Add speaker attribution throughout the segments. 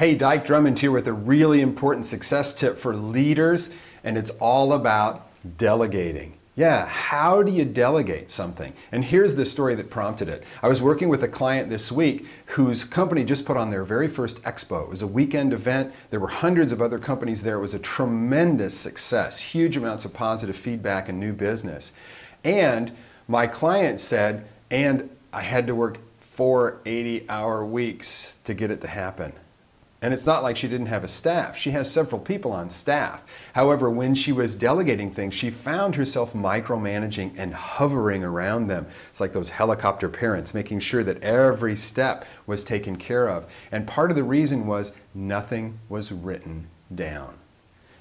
Speaker 1: Hey, Dyke Drummond here with a really important success tip for leaders, and it's all about delegating. Yeah, how do you delegate something? And here's the story that prompted it. I was working with a client this week whose company just put on their very first expo. It was a weekend event. There were hundreds of other companies there. It was a tremendous success, huge amounts of positive feedback and new business. And my client said, and I had to work 4 80-hour weeks to get it to happen. And it's not like she didn't have a staff. She has several people on staff. However, when she was delegating things, she found herself micromanaging and hovering around them. It's like those helicopter parents, making sure that every step was taken care of. And part of the reason was nothing was written down.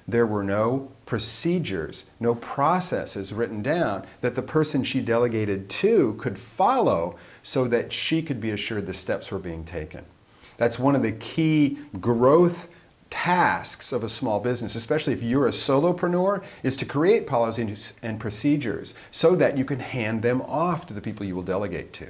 Speaker 1: There were no procedures, no processes written down that the person she delegated to could follow so that she could be assured the steps were being taken. That's one of the key growth tasks of a small business, especially if you're a solopreneur, is to create policies and procedures so that you can hand them off to the people you will delegate to.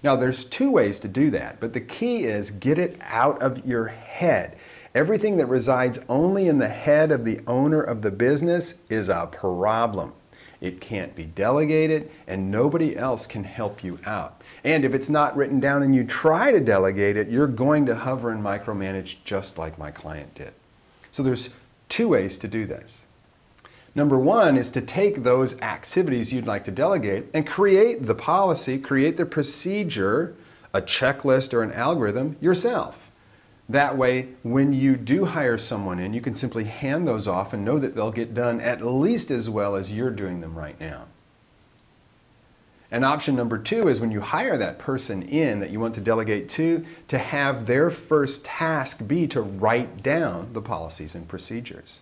Speaker 1: Now, there's two ways to do that, but the key is get it out of your head. Everything that resides only in the head of the owner of the business is a problem. It can't be delegated, and nobody else can help you out. And if it's not written down and you try to delegate it, you're going to hover and micromanage just like my client did. So there's two ways to do this. Number one is to take those activities you'd like to delegate and create the policy, create the procedure, a checklist or an algorithm yourself. That way, when you do hire someone in, you can simply hand those off and know that they'll get done at least as well as you're doing them right now. And option number two is when you hire that person in that you want to delegate to have their first task be to write down the policies and procedures.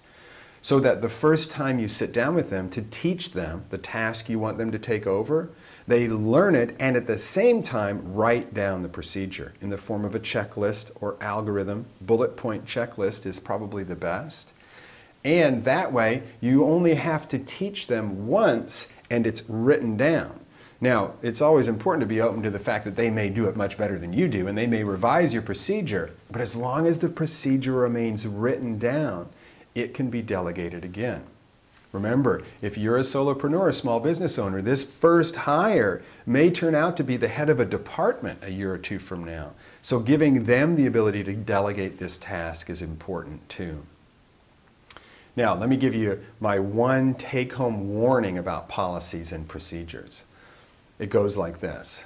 Speaker 1: So that the first time you sit down with them to teach them the task you want them to take over, they learn it and at the same time write down the procedure in the form of a checklist or algorithm. Bullet point checklist is probably the best. And that way you only have to teach them once and it's written down. Now, it's always important to be open to the fact that they may do it much better than you do and they may revise your procedure, but as long as the procedure remains written down, it can be delegated again. Remember, if you're a solopreneur, a small business owner, this first hire may turn out to be the head of a department a year or two from now. So giving them the ability to delegate this task is important too. Now, let me give you my one take-home warning about policies and procedures. It goes like this.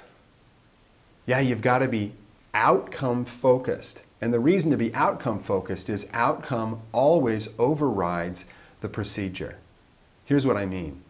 Speaker 1: Yeah, you've got to be outcome focused. And the reason to be outcome focused is outcome always overrides the procedure. Here's what I mean.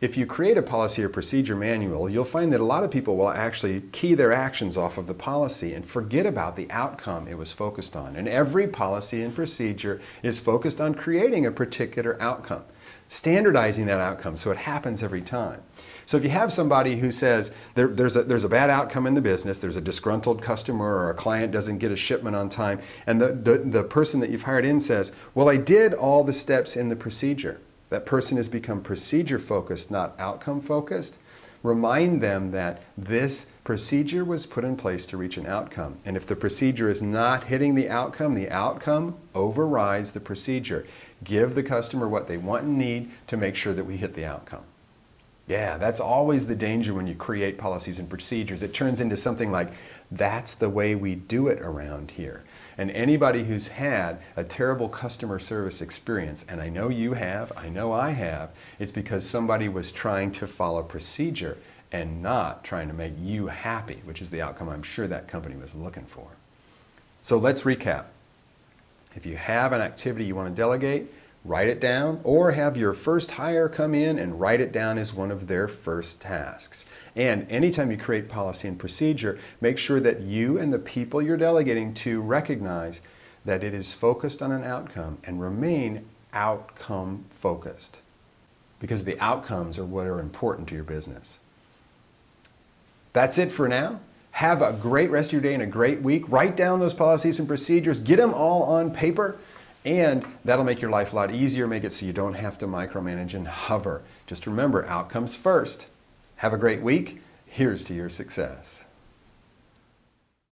Speaker 1: If you create a policy or procedure manual, you'll find that a lot of people will actually key their actions off of the policy and forget about the outcome it was focused on. And every policy and procedure is focused on creating a particular outcome, standardizing that outcome so it happens every time. So if you have somebody who says there's a bad outcome in the business, there's a disgruntled customer or a client doesn't get a shipment on time, and the person that you've hired in says, well, I did all the steps in the procedure. That person has become procedure focused, not outcome focused. Remind them that this procedure was put in place to reach an outcome. And if the procedure is not hitting the outcome overrides the procedure. Give the customer what they want and need to make sure that we hit the outcome. Yeah, that's always the danger when you create policies and procedures. It turns into something like, that's the way we do it around here. And anybody who's had a terrible customer service experience, and I know you have, I know I have, it's because somebody was trying to follow procedure and not trying to make you happy, which is the outcome I'm sure that company was looking for. So let's recap. If you have an activity you want to delegate, write it down, or have your first hire come in and write it down as one of their first tasks. And anytime you create policy and procedure, make sure that you and the people you're delegating to recognize that it is focused on an outcome and remain outcome focused. Because the outcomes are what are important to your business. That's it for now. Have a great rest of your day and a great week. Write down those policies and procedures. Get them all on paper. And that'll make your life a lot easier, make it so you don't have to micromanage and hover. Just remember, outcomes first. Have a great week. Here's to your success.